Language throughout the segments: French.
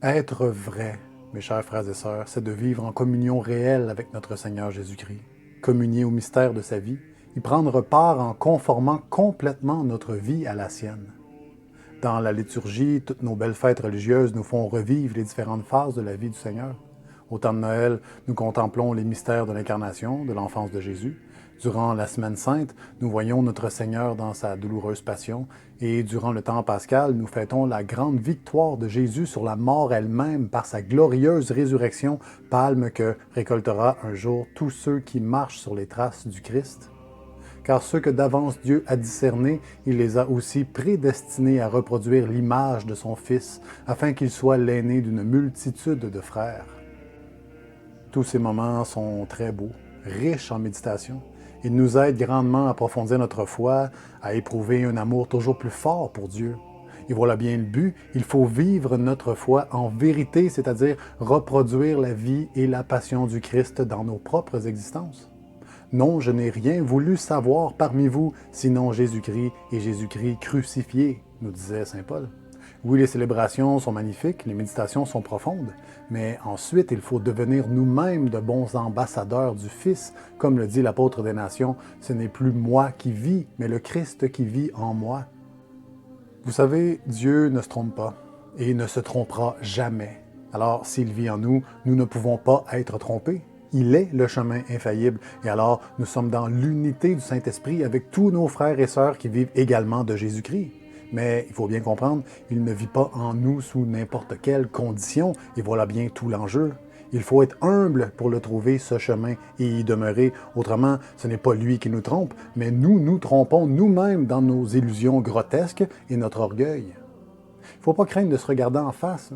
Être vrai, mes chers frères et sœurs, c'est de vivre en communion réelle avec notre Seigneur Jésus-Christ, communier au mystère de sa vie, y prendre part en conformant complètement notre vie à la sienne. Dans la liturgie, toutes nos belles fêtes religieuses nous font revivre les différentes phases de la vie du Seigneur. Au temps de Noël, nous contemplons les mystères de l'incarnation, de l'enfance de Jésus. Durant la Semaine sainte, nous voyons notre Seigneur dans sa douloureuse passion. Et durant le temps pascal, nous fêtons la grande victoire de Jésus sur la mort elle-même par sa glorieuse résurrection, palme que récoltera un jour tous ceux qui marchent sur les traces du Christ. Car ceux que d'avance Dieu a discernés, il les a aussi prédestinés à reproduire l'image de son Fils, afin qu'il soit l'aîné d'une multitude de frères. Tous ces moments sont très beaux, riches en méditation. Ils nous aident grandement à approfondir notre foi, à éprouver un amour toujours plus fort pour Dieu. Et voilà bien le but, il faut vivre notre foi en vérité, c'est-à-dire reproduire la vie et la passion du Christ dans nos propres existences. Non, je n'ai rien voulu savoir parmi vous, sinon Jésus-Christ et Jésus-Christ crucifié, nous disait saint Paul. Oui, les célébrations sont magnifiques, les méditations sont profondes, mais ensuite, il faut devenir nous-mêmes de bons ambassadeurs du Fils. Comme le dit l'apôtre des Nations, ce n'est plus moi qui vis, mais le Christ qui vit en moi. Vous savez, Dieu ne se trompe pas et ne se trompera jamais. Alors, s'il vit en nous, nous ne pouvons pas être trompés. Il est le chemin infaillible, et alors nous sommes dans l'unité du Saint-Esprit avec tous nos frères et sœurs qui vivent également de Jésus-Christ. Mais il faut bien comprendre, il ne vit pas en nous sous n'importe quelle condition, et voilà bien tout l'enjeu. Il faut être humble pour le trouver, ce chemin, et y demeurer. Autrement, ce n'est pas lui qui nous trompe, mais nous nous trompons nous-mêmes dans nos illusions grotesques et notre orgueil. Il ne faut pas craindre de se regarder en face.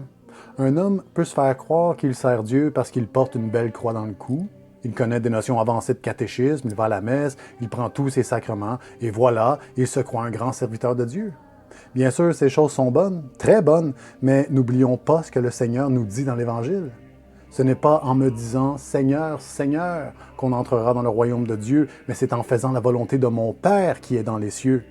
Un homme peut se faire croire qu'il sert Dieu parce qu'il porte une belle croix dans le cou, il connaît des notions avancées de catéchisme, il va à la messe, il prend tous ses sacrements, et voilà, il se croit un grand serviteur de Dieu. Bien sûr, ces choses sont bonnes, très bonnes, mais n'oublions pas ce que le Seigneur nous dit dans l'Évangile. Ce n'est pas en me disant « Seigneur, Seigneur » qu'on entrera dans le royaume de Dieu, mais c'est en faisant la volonté de mon Père qui est dans les cieux.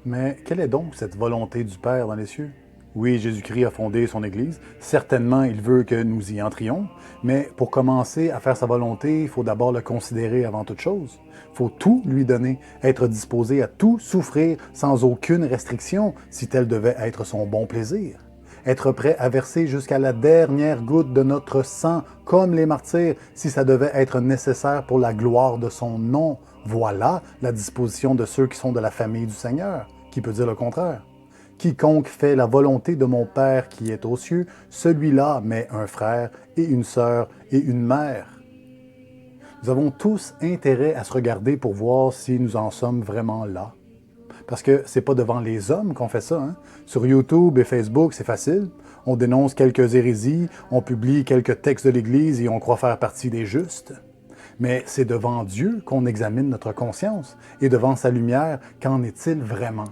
Mais quelle est donc cette volonté du Père dans les cieux? Oui, Jésus-Christ a fondé son Église. Certainement, il veut que nous y entrions. Mais pour commencer à faire sa volonté, il faut d'abord le considérer avant toute chose. Il faut tout lui donner, être disposé à tout souffrir sans aucune restriction, si tel devait être son bon plaisir. Être prêt à verser jusqu'à la dernière goutte de notre sang, comme les martyrs, si ça devait être nécessaire pour la gloire de son nom. Voilà la disposition de ceux qui sont de la famille du Seigneur. Qui peut dire le contraire? Quiconque fait la volonté de mon Père qui est aux cieux, celui-là m'est un frère et une sœur et une mère. Nous avons tous intérêt à se regarder pour voir si nous en sommes vraiment là. Parce que c'est pas devant les hommes qu'on fait ça. Sur YouTube et Facebook, c'est facile. On dénonce quelques hérésies, on publie quelques textes de l'Église et on croit faire partie des justes. Mais c'est devant Dieu qu'on examine notre conscience. Et devant sa lumière, qu'en est-il vraiment?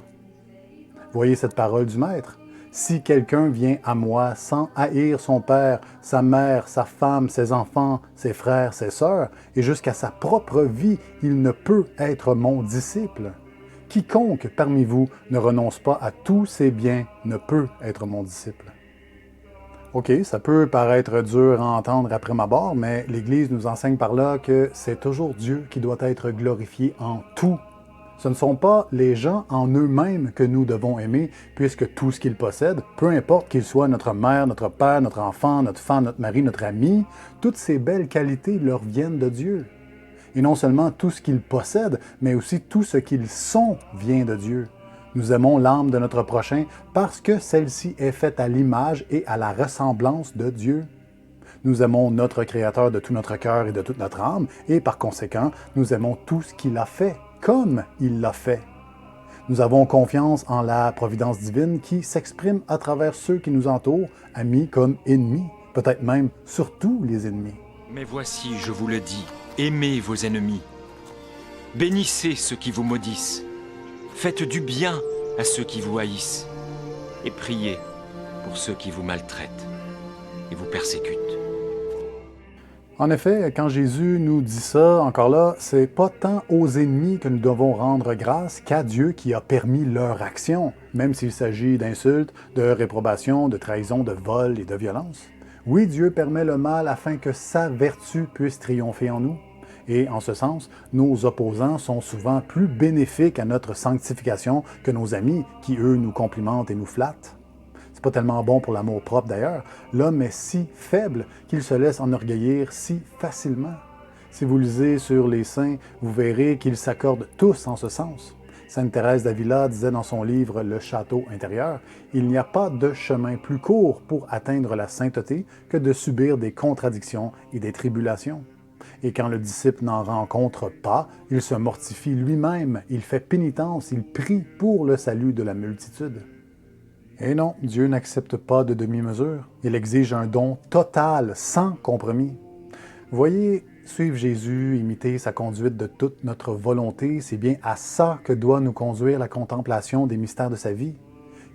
Voyez cette parole du Maître. Si quelqu'un vient à moi sans haïr son père, sa mère, sa femme, ses enfants, ses frères, ses sœurs, et jusqu'à sa propre vie, il ne peut être mon disciple. Quiconque parmi vous ne renonce pas à tous ses biens ne peut être mon disciple. OK, ça peut paraître dur à entendre après ma barre, mais l'Église nous enseigne par là que c'est toujours Dieu qui doit être glorifié en tout. Ce ne sont pas les gens en eux-mêmes que nous devons aimer, puisque tout ce qu'ils possèdent, peu importe qu'ils soient notre mère, notre père, notre enfant, notre femme, notre mari, notre ami, toutes ces belles qualités leur viennent de Dieu. Et non seulement tout ce qu'ils possèdent, mais aussi tout ce qu'ils sont vient de Dieu. Nous aimons l'âme de notre prochain parce que celle-ci est faite à l'image et à la ressemblance de Dieu. Nous aimons notre Créateur de tout notre cœur et de toute notre âme, et par conséquent, nous aimons tout ce qu'il a fait, comme il l'a fait. Nous avons confiance en la providence divine qui s'exprime à travers ceux qui nous entourent, amis comme ennemis, peut-être même surtout les ennemis. Mais voici, je vous le dis, aimez vos ennemis. Bénissez ceux qui vous maudissent. Faites du bien à ceux qui vous haïssent. Et priez pour ceux qui vous maltraitent et vous persécutent. En effet, quand Jésus nous dit ça, encore là, c'est pas tant aux ennemis que nous devons rendre grâce qu'à Dieu qui a permis leur action, même s'il s'agit d'insultes, de réprobation, de trahison, de vol et de violence. Oui, Dieu permet le mal afin que sa vertu puisse triompher en nous. Et en ce sens, nos opposants sont souvent plus bénéfiques à notre sanctification que nos amis qui, eux, nous complimentent et nous flattent. C'est pas tellement bon pour l'amour-propre d'ailleurs. L'homme est si faible qu'il se laisse enorgueillir si facilement. Si vous lisez sur les saints, vous verrez qu'ils s'accordent tous en ce sens. Sainte Thérèse d'Avila disait dans son livre Le Château intérieur, « Il n'y a pas de chemin plus court pour atteindre la sainteté que de subir des contradictions et des tribulations. » Et quand le disciple n'en rencontre pas, il se mortifie lui-même, il fait pénitence, il prie pour le salut de la multitude. Et non, Dieu n'accepte pas de demi-mesure. Il exige un don total, sans compromis. Vous voyez, suivre Jésus, imiter sa conduite de toute notre volonté, c'est bien à ça que doit nous conduire la contemplation des mystères de sa vie.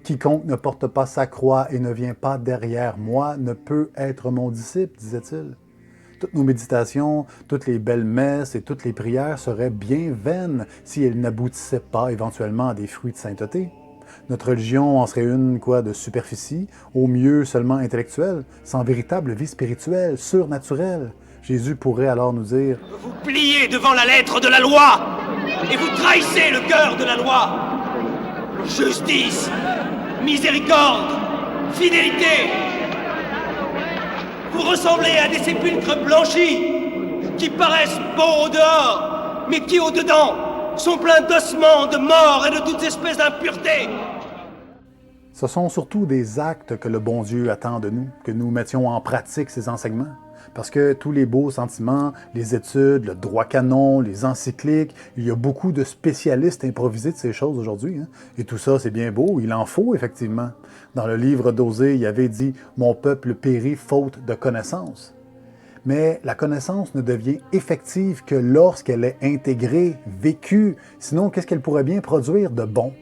Quiconque ne porte pas sa croix et ne vient pas derrière moi ne peut être mon disciple, disait-il. Toutes nos méditations, toutes les belles messes et toutes les prières seraient bien vaines si elles n'aboutissaient pas éventuellement à des fruits de sainteté. Notre religion en serait une de superficie, au mieux seulement intellectuelle, sans véritable vie spirituelle, surnaturelle. Jésus pourrait alors nous dire « Vous pliez devant la lettre de la loi et vous trahissez le cœur de la loi. Justice, miséricorde, fidélité. Vous ressemblez à des sépulcres blanchis qui paraissent beaux au dehors, mais qui au-dedans sont pleins d'ossements, de morts et de toutes espèces d'impuretés. » Ce sont surtout des actes que le bon Dieu attend de nous, que nous mettions en pratique ces enseignements. Parce que tous les beaux sentiments, les études, le droit canon, les encycliques, il y a beaucoup de spécialistes improvisés de ces choses aujourd'hui. Et tout ça, c'est bien beau, il en faut effectivement. Dans le livre d'Osée, il y avait dit « Mon peuple périt faute de connaissance ». Mais la connaissance ne devient effective que lorsqu'elle est intégrée, vécue. Sinon, qu'est-ce qu'elle pourrait bien produire de bon?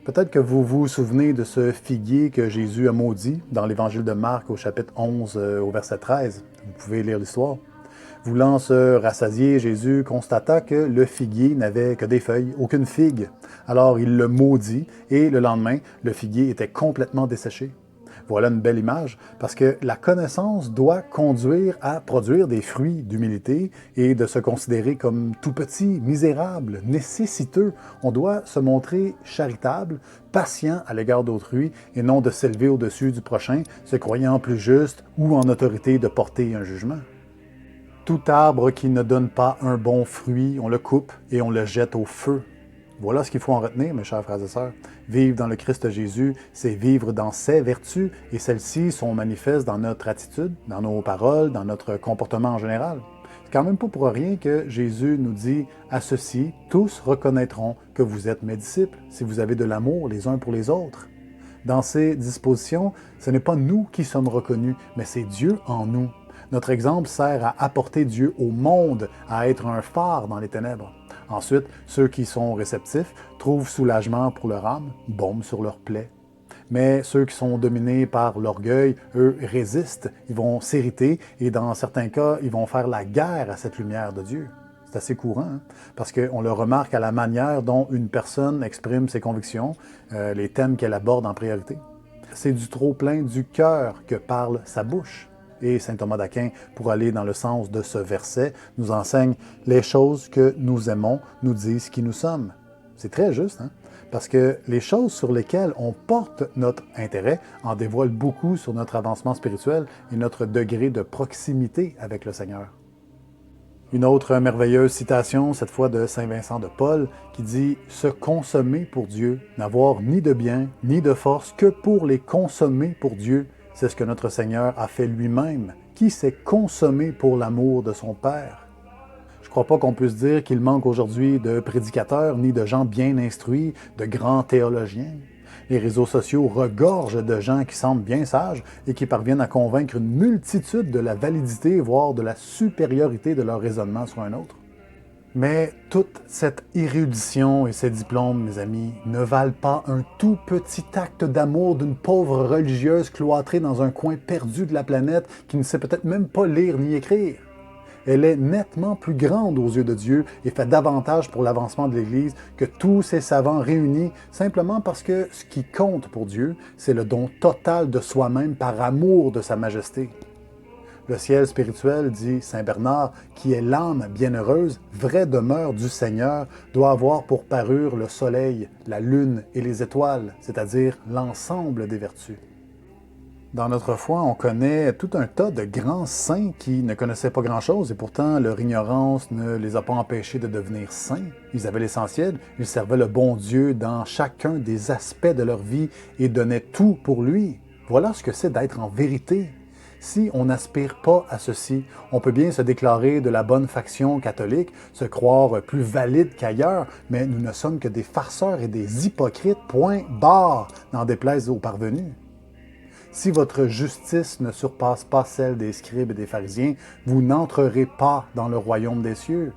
Peut-être que vous vous souvenez de ce figuier que Jésus a maudit dans l'Évangile de Marc au chapitre 11 au verset 13. Vous pouvez lire l'histoire. Voulant se rassasier, Jésus constata que le figuier n'avait que des feuilles, aucune figue. Alors il le maudit et le lendemain, le figuier était complètement desséché. Voilà une belle image, parce que la connaissance doit conduire à produire des fruits d'humilité et de se considérer comme tout petit, misérable, nécessiteux. On doit se montrer charitable, patient à l'égard d'autrui et non de s'élever au-dessus du prochain, se croyant plus juste ou en autorité de porter un jugement. Tout arbre qui ne donne pas un bon fruit, on le coupe et on le jette au feu. Voilà ce qu'il faut en retenir, mes chers frères et sœurs. Vivre dans le Christ Jésus, c'est vivre dans ses vertus, et celles-ci sont manifestes dans notre attitude, dans nos paroles, dans notre comportement en général. C'est quand même pas pour rien que Jésus nous dit « À ceci, tous reconnaîtront que vous êtes mes disciples, si vous avez de l'amour les uns pour les autres. » Dans ces dispositions, ce n'est pas nous qui sommes reconnus, mais c'est Dieu en nous. Notre exemple sert à apporter Dieu au monde, à être un phare dans les ténèbres. Ensuite, ceux qui sont réceptifs trouvent soulagement pour leur âme, baume sur leurs plaies. Mais ceux qui sont dominés par l'orgueil, eux, résistent, ils vont s'irriter et dans certains cas, ils vont faire la guerre à cette lumière de Dieu. C'est assez courant, parce qu'on le remarque à la manière dont une personne exprime ses convictions, les thèmes qu'elle aborde en priorité. C'est du trop-plein du cœur que parle sa bouche. Et saint Thomas d'Aquin, pour aller dans le sens de ce verset, nous enseigne « Les choses que nous aimons nous disent qui nous sommes ». C'est très juste, parce que les choses sur lesquelles on porte notre intérêt en dévoilent beaucoup sur notre avancement spirituel et notre degré de proximité avec le Seigneur. Une autre merveilleuse citation, cette fois de saint Vincent de Paul, qui dit « Se consommer pour Dieu, n'avoir ni de bien, ni de force que pour les consommer pour Dieu ». C'est ce que notre Seigneur a fait lui-même, qui s'est consommé pour l'amour de son Père. Je ne crois pas qu'on puisse dire qu'il manque aujourd'hui de prédicateurs, ni de gens bien instruits, de grands théologiens. Les réseaux sociaux regorgent de gens qui semblent bien sages et qui parviennent à convaincre une multitude de la validité, voire de la supériorité de leur raisonnement sur un autre. Mais toute cette érudition et ces diplômes, mes amis, ne valent pas un tout petit acte d'amour d'une pauvre religieuse cloîtrée dans un coin perdu de la planète qui ne sait peut-être même pas lire ni écrire. Elle est nettement plus grande aux yeux de Dieu et fait davantage pour l'avancement de l'Église que tous ces savants réunis, simplement parce que ce qui compte pour Dieu, c'est le don total de soi-même par amour de sa majesté. Le ciel spirituel, dit saint Bernard, qui est l'âme bienheureuse, vraie demeure du Seigneur, doit avoir pour parure le soleil, la lune et les étoiles, c'est-à-dire l'ensemble des vertus. Dans notre foi, on connaît tout un tas de grands saints qui ne connaissaient pas grand-chose et pourtant leur ignorance ne les a pas empêchés de devenir saints. Ils avaient l'essentiel, ils servaient le bon Dieu dans chacun des aspects de leur vie et donnaient tout pour lui. Voilà ce que c'est d'être en vérité. Si on n'aspire pas à ceci, on peut bien se déclarer de la bonne faction catholique, se croire plus valide qu'ailleurs, mais nous ne sommes que des farceurs et des hypocrites, point barre, n'en déplaise aux parvenus. Si votre justice ne surpasse pas celle des scribes et des pharisiens, vous n'entrerez pas dans le royaume des cieux.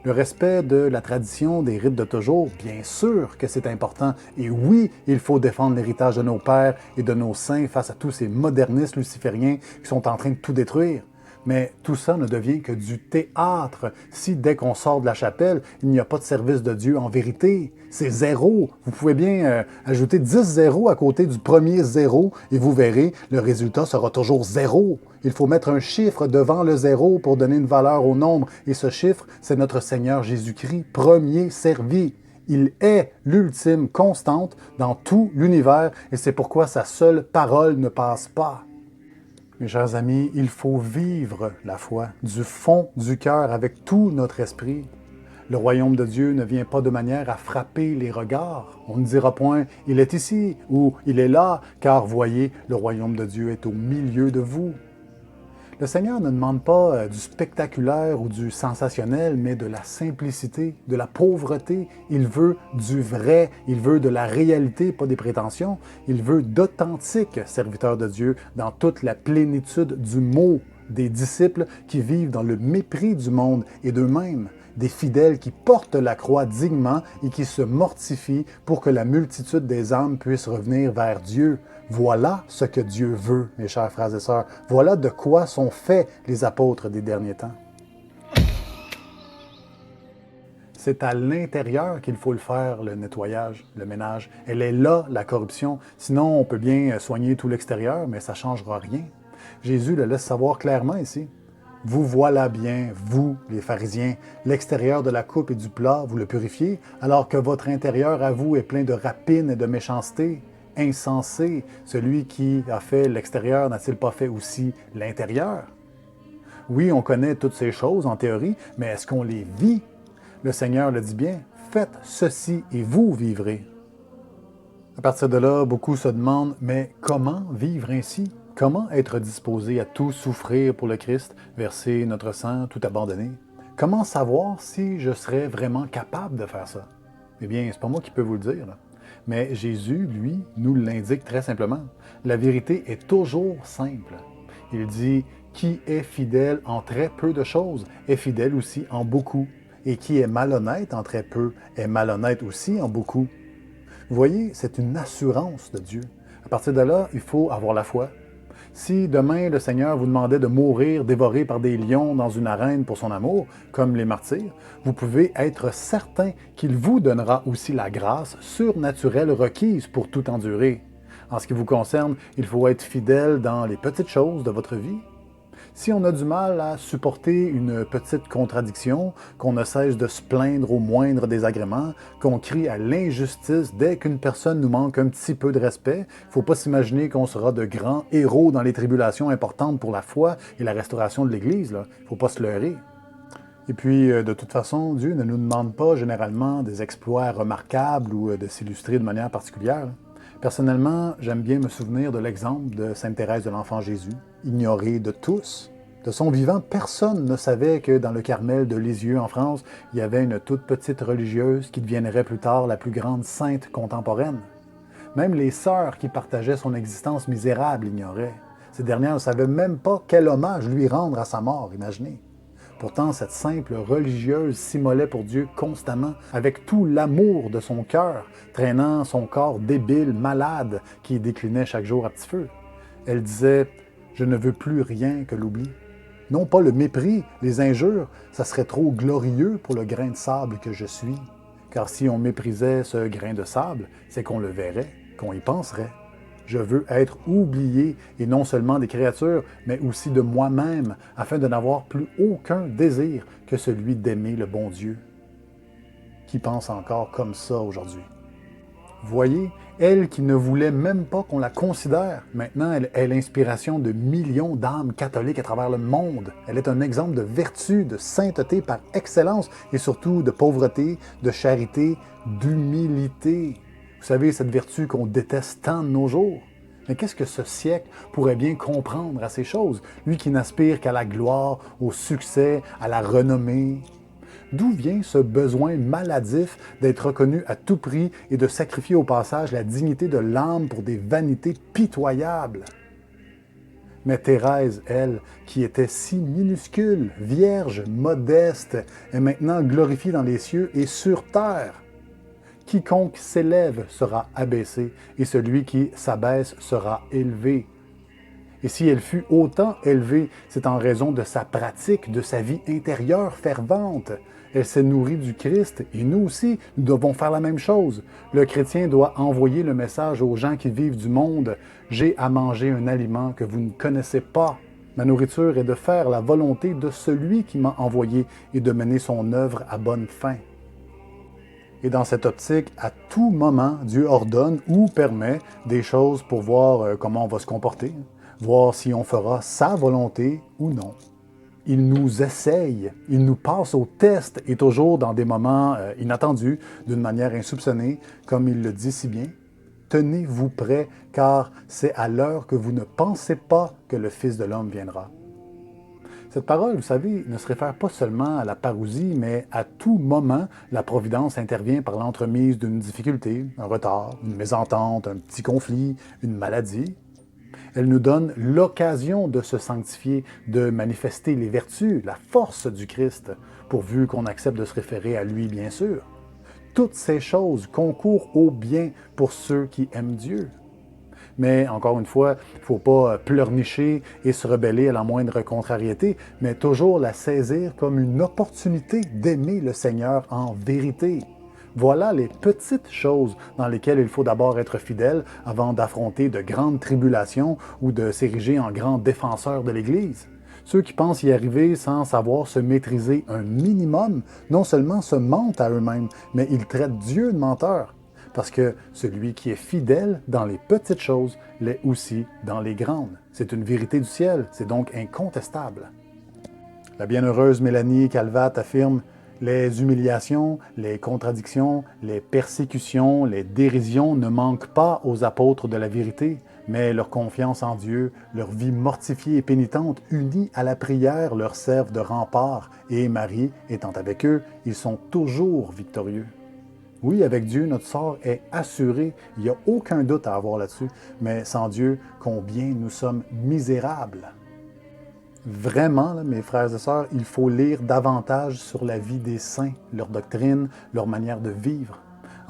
Le respect de la tradition, des rites de toujours, bien sûr que c'est important. Et oui, il faut défendre l'héritage de nos pères et de nos saints face à tous ces modernistes lucifériens qui sont en train de tout détruire. Mais tout ça ne devient que du théâtre si dès qu'on sort de la chapelle, il n'y a pas de service de Dieu en vérité. C'est zéro. Vous pouvez bien ajouter 10 zéros à côté du premier zéro et vous verrez, le résultat sera toujours zéro. Il faut mettre un chiffre devant le zéro pour donner une valeur au nombre. Et ce chiffre, c'est notre Seigneur Jésus-Christ, premier servi. Il est l'ultime constante dans tout l'univers et c'est pourquoi sa seule parole ne passe pas. Mes chers amis, il faut vivre la foi du fond du cœur avec tout notre esprit. Le royaume de Dieu ne vient pas de manière à frapper les regards. On ne dira point « il est ici » ou « il est là », car voyez, le royaume de Dieu est au milieu de vous. Le Seigneur ne demande pas du spectaculaire ou du sensationnel, mais de la simplicité, de la pauvreté. Il veut du vrai, il veut de la réalité, pas des prétentions. Il veut d'authentiques serviteurs de Dieu dans toute la plénitude du mot, des disciples qui vivent dans le mépris du monde et d'eux-mêmes, des fidèles qui portent la croix dignement et qui se mortifient pour que la multitude des âmes puisse revenir vers Dieu. Voilà ce que Dieu veut, mes chers frères et sœurs. Voilà de quoi sont faits les apôtres des derniers temps. C'est à l'intérieur qu'il faut le faire, le nettoyage, le ménage. Elle est là, la corruption. Sinon, on peut bien soigner tout l'extérieur, mais ça ne changera rien. Jésus le laisse savoir clairement ici. Vous voilà bien, vous, les pharisiens, l'extérieur de la coupe et du plat, vous le purifiez, alors que votre intérieur à vous est plein de rapine et de méchanceté. Insensé, celui qui a fait l'extérieur n'a-t-il pas fait aussi l'intérieur? Oui, on connaît toutes ces choses en théorie, mais est-ce qu'on les vit? Le Seigneur le dit bien, faites ceci et vous vivrez. À partir de là, beaucoup se demandent, mais comment vivre ainsi? Comment être disposé à tout souffrir pour le Christ, verser notre sang, tout abandonner? Comment savoir si je serais vraiment capable de faire ça? Eh bien, c'est pas moi qui peux vous le dire, là. Mais Jésus, lui, nous l'indique très simplement. La vérité est toujours simple. Il dit « Qui est fidèle en très peu de choses est fidèle aussi en beaucoup. Et qui est malhonnête en très peu est malhonnête aussi en beaucoup. » Vous voyez, c'est une assurance de Dieu. À partir de là, il faut avoir la foi. Si demain le Seigneur vous demandait de mourir dévoré par des lions dans une arène pour son amour, comme les martyrs, vous pouvez être certain qu'il vous donnera aussi la grâce surnaturelle requise pour tout endurer. En ce qui vous concerne, il faut être fidèle dans les petites choses de votre vie. Si on a du mal à supporter une petite contradiction, qu'on ne cesse de se plaindre au moindre désagrément, qu'on crie à l'injustice dès qu'une personne nous manque un petit peu de respect, il ne faut pas s'imaginer qu'on sera de grands héros dans les tribulations importantes pour la foi et la restauration de l'Église. Il ne faut pas se leurrer. Et puis, de toute façon, Dieu ne nous demande pas généralement des exploits remarquables ou de s'illustrer de manière particulière. Personnellement, j'aime bien me souvenir de l'exemple de Sainte Thérèse de l'Enfant Jésus, ignorée de tous. De son vivant, personne ne savait que dans le Carmel de Lisieux, en France, il y avait une toute petite religieuse qui deviendrait plus tard la plus grande sainte contemporaine. Même les sœurs qui partageaient son existence misérable l'ignoraient. Ces dernières ne savaient même pas quel hommage lui rendre à sa mort, imaginez. Pourtant, cette simple religieuse s'immolait pour Dieu constamment, avec tout l'amour de son cœur, traînant son corps débile, malade, qui déclinait chaque jour à petit feu. Elle disait « Je ne veux plus rien que l'oubli ». Non pas le mépris, les injures, ça serait trop glorieux pour le grain de sable que je suis. Car si on méprisait ce grain de sable, c'est qu'on le verrait, qu'on y penserait. Je veux être oublié, et non seulement des créatures, mais aussi de moi-même, afin de n'avoir plus aucun désir que celui d'aimer le bon Dieu. Qui pense encore comme ça aujourd'hui? Voyez, elle qui ne voulait même pas qu'on la considère, maintenant elle est l'inspiration de millions d'âmes catholiques à travers le monde. Elle est un exemple de vertu, de sainteté par excellence et surtout de pauvreté, de charité, d'humilité. Vous savez, cette vertu qu'on déteste tant de nos jours. Mais qu'est-ce que ce siècle pourrait bien comprendre à ces choses? Lui qui n'aspire qu'à la gloire, au succès, à la renommée. D'où vient ce besoin maladif d'être reconnu à tout prix et de sacrifier au passage la dignité de l'âme pour des vanités pitoyables? Mais Thérèse, elle, qui était si minuscule, vierge, modeste, est maintenant glorifiée dans les cieux et sur terre. Quiconque s'élève sera abaissé, et celui qui s'abaisse sera élevé. Et si elle fut autant élevée, c'est en raison de sa pratique, de sa vie intérieure fervente. Elle s'est nourrie du Christ, et nous aussi, nous devons faire la même chose. Le chrétien doit envoyer le message aux gens qui vivent du monde. J'ai à manger un aliment que vous ne connaissez pas. Ma nourriture est de faire la volonté de celui qui m'a envoyé et de mener son œuvre à bonne fin. Et dans cette optique, à tout moment, Dieu ordonne ou permet des choses pour voir comment on va se comporter, voir si on fera sa volonté ou non. Il nous essaye, il nous passe au test et toujours dans des moments inattendus, d'une manière insoupçonnée, comme il le dit si bien. Tenez-vous prêts, car c'est à l'heure que vous ne pensez pas que le Fils de l'homme viendra. Cette parole, vous savez, ne se réfère pas seulement à la parousie, mais à tout moment, la Providence intervient par l'entremise d'une difficulté, un retard, une mésentente, un petit conflit, une maladie. Elle nous donne l'occasion de se sanctifier, de manifester les vertus, la force du Christ, pourvu qu'on accepte de se référer à lui, bien sûr. Toutes ces choses concourent au bien pour ceux qui aiment Dieu. Mais, encore une fois, il ne faut pas pleurnicher et se rebeller à la moindre contrariété, mais toujours la saisir comme une opportunité d'aimer le Seigneur en vérité. Voilà les petites choses dans lesquelles il faut d'abord être fidèle avant d'affronter de grandes tribulations ou de s'ériger en grand défenseur de l'Église. Ceux qui pensent y arriver sans savoir se maîtriser un minimum, non seulement se mentent à eux-mêmes, mais ils traitent Dieu de menteur. Parce que celui qui est fidèle dans les petites choses l'est aussi dans les grandes. C'est une vérité du ciel, c'est donc incontestable. La bienheureuse Mélanie Calvat affirme « Les humiliations, les contradictions, les persécutions, les dérisions ne manquent pas aux apôtres de la vérité, mais leur confiance en Dieu, leur vie mortifiée et pénitente, unie à la prière, leur servent de rempart, et Marie étant avec eux, ils sont toujours victorieux. » Oui, avec Dieu, notre sort est assuré, il n'y a aucun doute à avoir là-dessus, mais sans Dieu, combien nous sommes misérables. Vraiment, là, mes frères et sœurs, il faut lire davantage sur la vie des saints, leur doctrine, leur manière de vivre.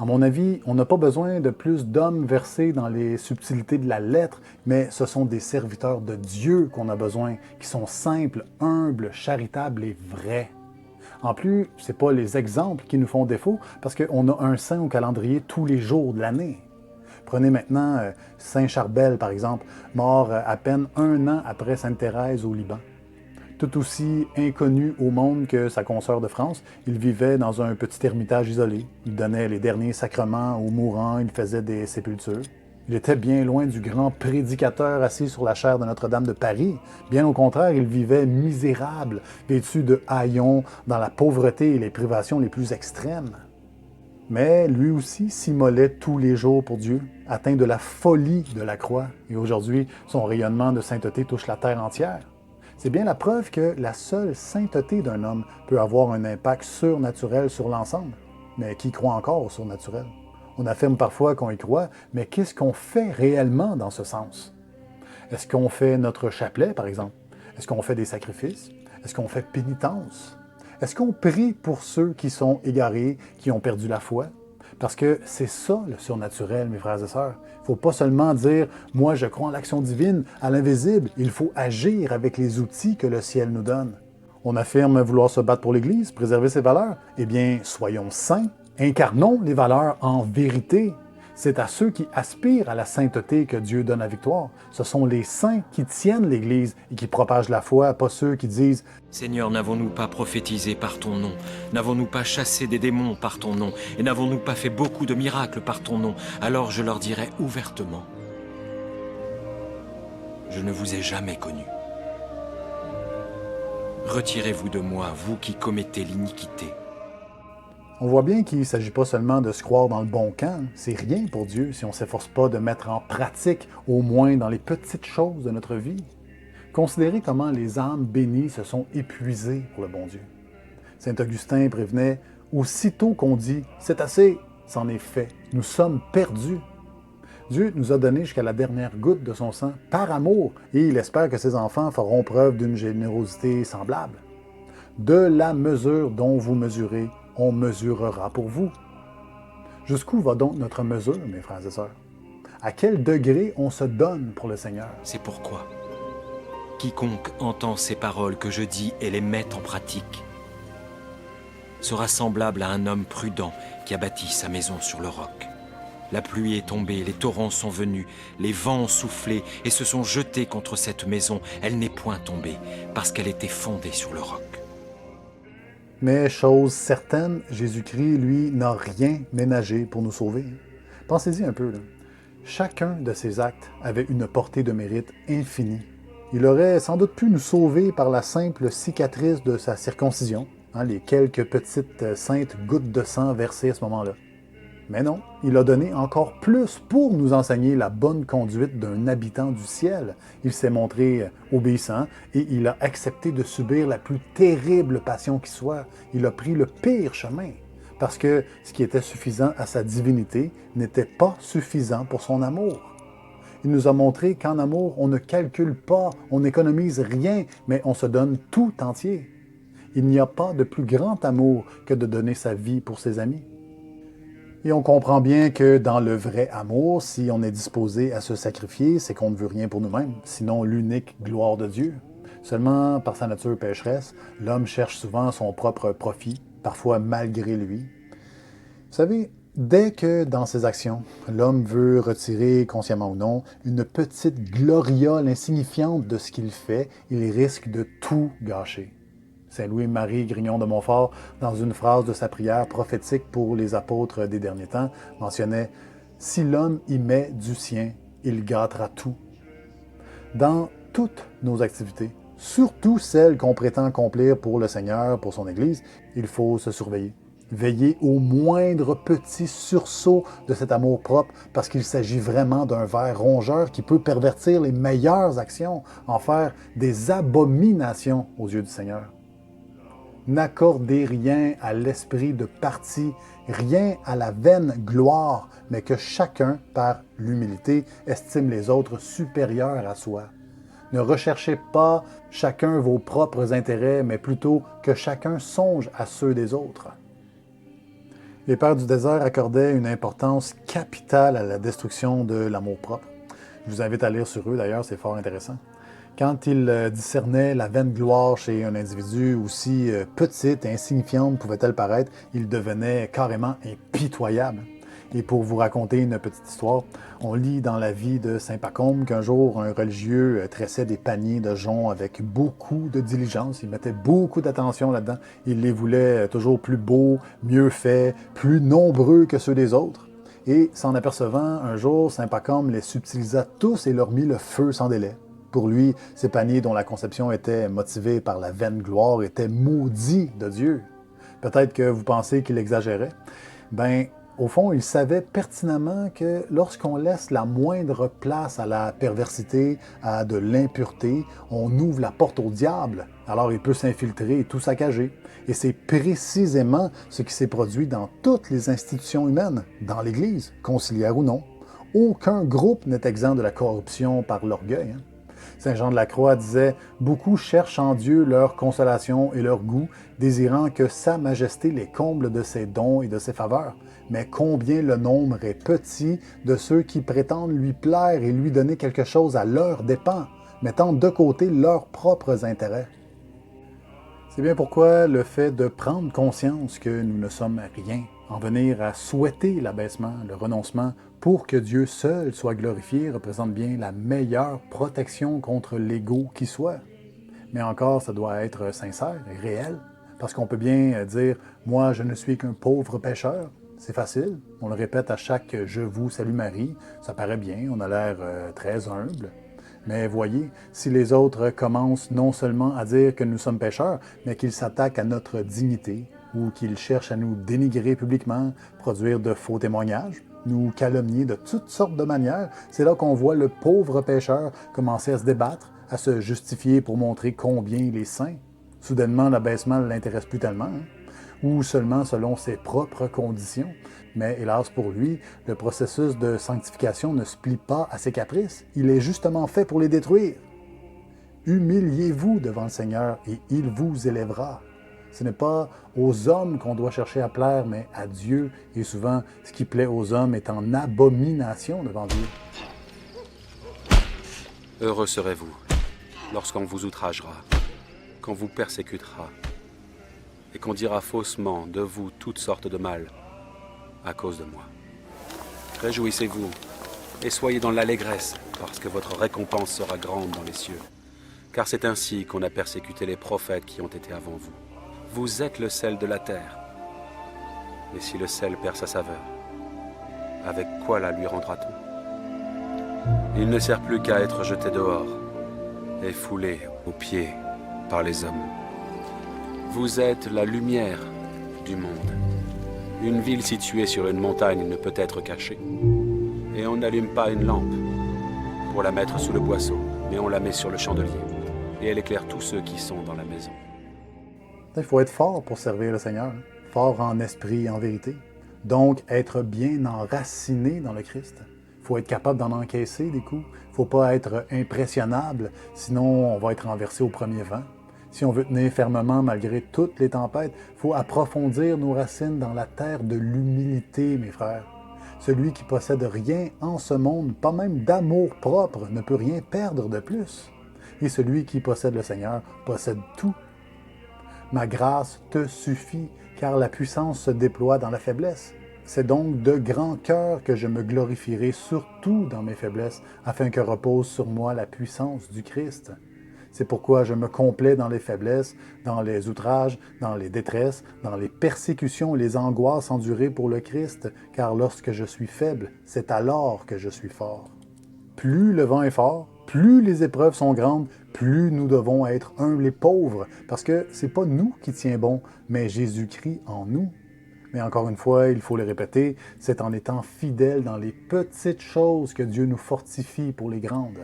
À mon avis, on n'a pas besoin de plus d'hommes versés dans les subtilités de la lettre, mais ce sont des serviteurs de Dieu qu'on a besoin, qui sont simples, humbles, charitables et vrais. En plus, ce n'est pas les exemples qui nous font défaut, parce qu'on a un saint au calendrier tous les jours de l'année. Prenez maintenant Saint Charbel, par exemple, mort à peine 1 an après Sainte Thérèse au Liban. Tout aussi inconnu au monde que sa consoeur de France, il vivait dans un petit ermitage isolé. Il donnait les derniers sacrements aux mourants, il faisait des sépultures. Il était bien loin du grand prédicateur assis sur la chaire de Notre-Dame de Paris. Bien au contraire, il vivait misérable, vêtu de haillons, dans la pauvreté et les privations les plus extrêmes. Mais lui aussi s'immolait tous les jours pour Dieu, atteint de la folie de la croix. Et aujourd'hui, son rayonnement de sainteté touche la terre entière. C'est bien la preuve que la seule sainteté d'un homme peut avoir un impact surnaturel sur l'ensemble. Mais qui croit encore au surnaturel? On affirme parfois qu'on y croit, mais qu'est-ce qu'on fait réellement dans ce sens? Est-ce qu'on fait notre chapelet, par exemple? Est-ce qu'on fait des sacrifices? Est-ce qu'on fait pénitence? Est-ce qu'on prie pour ceux qui sont égarés, qui ont perdu la foi? Parce que c'est ça le surnaturel, mes frères et sœurs. Il ne faut pas seulement dire « moi je crois en l'action divine, à l'invisible ». Il faut agir avec les outils que le ciel nous donne. On affirme vouloir se battre pour l'Église, préserver ses valeurs. Eh bien, soyons saints, incarnons les valeurs en vérité. C'est à ceux qui aspirent à la sainteté que Dieu donne la victoire. Ce sont les saints qui tiennent l'Église et qui propagent la foi, pas ceux qui disent « Seigneur, n'avons-nous pas prophétisé par ton nom? N'avons-nous pas chassé des démons par ton nom? Et n'avons-nous pas fait beaucoup de miracles par ton nom? Alors je leur dirai ouvertement, je ne vous ai jamais connus. Retirez-vous de moi, vous qui commettez l'iniquité. » On voit bien qu'il ne s'agit pas seulement de se croire dans le bon camp. C'est rien pour Dieu si on ne s'efforce pas de mettre en pratique, au moins dans les petites choses de notre vie. Considérez comment les âmes bénies se sont épuisées pour le bon Dieu. Saint Augustin prévenait « Aussitôt qu'on dit « c'est assez », c'en est fait. Nous sommes perdus. Dieu nous a donné jusqu'à la dernière goutte de son sang par amour et il espère que ses enfants feront preuve d'une générosité semblable. De la mesure dont vous mesurez, on mesurera pour vous. Jusqu'où va donc notre mesure, mes frères et sœurs? À quel degré on se donne pour le Seigneur? C'est pourquoi quiconque entend ces paroles que je dis et les met en pratique sera semblable à un homme prudent qui a bâti sa maison sur le roc. La pluie est tombée, les torrents sont venus, les vents ont soufflé et se sont jetés contre cette maison. Elle n'est point tombée, parce qu'elle était fondée sur le roc. Mais chose certaine, Jésus-Christ, lui, n'a rien ménagé pour nous sauver. Pensez-y un peu, là. Chacun de ses actes avait une portée de mérite infinie. Il aurait sans doute pu nous sauver par la simple cicatrice de sa circoncision, les quelques petites saintes gouttes de sang versées à ce moment-là. Mais non, il a donné encore plus pour nous enseigner la bonne conduite d'un habitant du ciel. Il s'est montré obéissant et il a accepté de subir la plus terrible passion qui soit. Il a pris le pire chemin, parce que ce qui était suffisant à sa divinité n'était pas suffisant pour son amour. Il nous a montré qu'en amour, on ne calcule pas, on n'économise rien, mais on se donne tout entier. Il n'y a pas de plus grand amour que de donner sa vie pour ses amis. Et on comprend bien que dans le vrai amour, si on est disposé à se sacrifier, c'est qu'on ne veut rien pour nous-mêmes, sinon l'unique gloire de Dieu. Seulement, par sa nature pécheresse, l'homme cherche souvent son propre profit, parfois malgré lui. Vous savez, dès que dans ses actions, l'homme veut retirer, consciemment ou non, une petite gloriole insignifiante de ce qu'il fait, il risque de tout gâcher. Saint Louis-Marie Grignon de Montfort, dans une phrase de sa prière prophétique pour les apôtres des derniers temps, mentionnait « Si l'homme y met du sien, il gâtera tout ». Dans toutes nos activités, surtout celles qu'on prétend accomplir pour le Seigneur, pour son Église, il faut se surveiller. Veiller au moindre petit sursaut de cet amour-propre, parce qu'il s'agit vraiment d'un ver rongeur qui peut pervertir les meilleures actions, en faire des abominations aux yeux du Seigneur. N'accordez rien à l'esprit de parti, rien à la vaine gloire, mais que chacun, par l'humilité, estime les autres supérieurs à soi. Ne recherchez pas chacun vos propres intérêts, mais plutôt que chacun songe à ceux des autres. Les pères du désert accordaient une importance capitale à la destruction de l'amour-propre. Je vous invite à lire sur eux, d'ailleurs, c'est fort intéressant. Quand ils discernaient la vaine gloire chez un individu, aussi petite et insignifiante pouvait-elle paraître, il devenait carrément impitoyable. Et pour vous raconter une petite histoire, on lit dans la vie de saint Pacôme qu'un jour, un religieux tressait des paniers de joncs avec beaucoup de diligence. Il mettait beaucoup d'attention là-dedans. Il les voulait toujours plus beaux, mieux faits, plus nombreux que ceux des autres. Et s'en apercevant, un jour, saint Pacôme les subtilisa tous et leur mit le feu sans délai. Pour lui, ces paniers dont la conception était motivée par la vaine gloire étaient maudits de Dieu. Peut-être que vous pensez qu'il exagérait. Au fond, il savait pertinemment que lorsqu'on laisse la moindre place à la perversité, à de l'impureté, on ouvre la porte au diable. Alors il peut s'infiltrer et tout saccager. Et c'est précisément ce qui s'est produit dans toutes les institutions humaines, dans l'Église, conciliaire ou non. Aucun groupe n'est exempt de la corruption par l'orgueil. Saint Jean de la Croix disait « Beaucoup cherchent en Dieu leur consolation et leur goût, désirant que sa majesté les comble de ses dons et de ses faveurs. mais combien le nombre est petit de ceux qui prétendent lui plaire et lui donner quelque chose à leurs dépens, mettant de côté leurs propres intérêts. C'est bien pourquoi le fait de prendre conscience que nous ne sommes rien, en venir à souhaiter l'abaissement, le renoncement, pour que Dieu seul soit glorifié, représente bien la meilleure protection contre l'ego qui soit. Mais encore, ça doit être sincère et réel, parce qu'on peut bien dire « Moi, je ne suis qu'un pauvre pécheur ». C'est facile, on le répète à chaque « Je vous salue Marie », ça paraît bien, on a l'air très humble. Mais voyez, si les autres commencent non seulement à dire que nous sommes pécheurs, mais qu'ils s'attaquent à notre dignité, ou qu'ils cherchent à nous dénigrer publiquement, produire de faux témoignages, nous calomnier de toutes sortes de manières, c'est là qu'on voit le pauvre pécheur commencer à se débattre, à se justifier pour montrer combien il est saint. Soudainement, l'abaissement ne l'intéresse plus tellement, ou seulement selon ses propres conditions. Mais hélas pour lui, le processus de sanctification ne se plie pas à ses caprices. Il est justement fait pour les détruire. Humiliez-vous devant le Seigneur et il vous élèvera. Ce n'est pas aux hommes qu'on doit chercher à plaire, mais à Dieu. Et souvent, ce qui plaît aux hommes est en abomination devant Dieu. Heureux serez-vous lorsqu'on vous outragera, qu'on vous persécutera, et qu'on dira faussement de vous toutes sortes de mal à cause de moi. Réjouissez-vous et soyez dans l'allégresse, parce que votre récompense sera grande dans les cieux. Car c'est ainsi qu'on a persécuté les prophètes qui ont été avant vous. Vous êtes le sel de la terre. Mais si le sel perd sa saveur, avec quoi la lui rendra-t-on? Il ne sert plus qu'à être jeté dehors et foulé aux pieds par les hommes. Vous êtes la lumière du monde. Une ville située sur une montagne ne peut être cachée. Et on n'allume pas une lampe pour la mettre sous le boisseau, mais on la met sur le chandelier. Et elle éclaire tous ceux qui sont dans la maison. Il faut être fort pour servir le Seigneur, fort en esprit et en vérité. Donc, être bien enraciné dans le Christ. Il faut être capable d'en encaisser des coups. Il ne faut pas être impressionnable, sinon on va être renversé au premier vent. Si on veut tenir fermement malgré toutes les tempêtes, il faut approfondir nos racines dans la terre de l'humilité, mes frères. Celui qui possède rien en ce monde, pas même d'amour propre, ne peut rien perdre de plus. Et celui qui possède le Seigneur possède tout. Ma grâce te suffit, car la puissance se déploie dans la faiblesse. C'est donc de grand cœur que je me glorifierai surtout dans mes faiblesses, afin que repose sur moi la puissance du Christ. C'est pourquoi je me complais dans les faiblesses, dans les outrages, dans les détresses, dans les persécutions et les angoisses endurées pour le Christ, car lorsque je suis faible, c'est alors que je suis fort. Plus le vent est fort, plus les épreuves sont grandes, plus nous devons être humbles et pauvres, parce que c'est pas nous qui tient bon, mais Jésus-Christ en nous. Mais encore une fois, il faut le répéter, c'est en étant fidèles dans les petites choses que Dieu nous fortifie pour les grandes.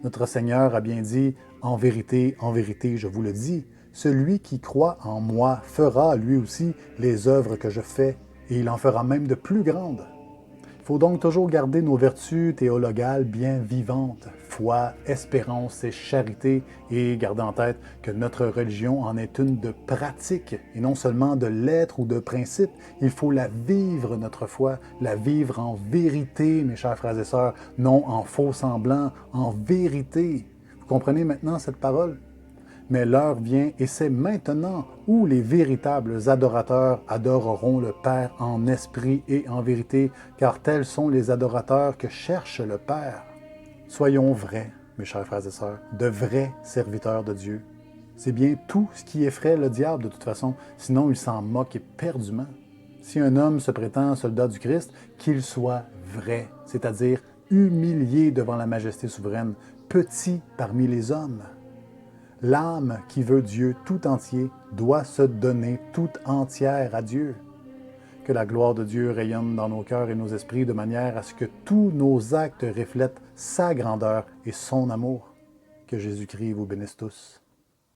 Notre Seigneur a bien dit, « En vérité, je vous le dis, celui qui croit en moi fera lui aussi les œuvres que je fais, et il en fera même de plus grandes. » Il faut donc toujours garder nos vertus théologales bien vivantes, foi, espérance et charité, et garder en tête que notre religion en est une de pratique, et non seulement de lettres ou de principes. Il faut la vivre, notre foi, la vivre en vérité, mes chers frères et sœurs, non en faux semblant, en vérité. Vous comprenez maintenant cette parole? Mais l'heure vient, et c'est maintenant, où les véritables adorateurs adoreront le Père en esprit et en vérité, car tels sont les adorateurs que cherche le Père. Soyons vrais, mes chers frères et sœurs, de vrais serviteurs de Dieu. C'est bien tout ce qui effraie le diable de toute façon, sinon il s'en moque éperdument. Si un homme se prétend soldat du Christ, qu'il soit vrai, c'est-à-dire humilié devant la majesté souveraine, petit parmi les hommes. L'âme qui veut Dieu tout entier doit se donner tout entière à Dieu. Que la gloire de Dieu rayonne dans nos cœurs et nos esprits de manière à ce que tous nos actes reflètent sa grandeur et son amour. Que Jésus-Christ vous bénisse tous.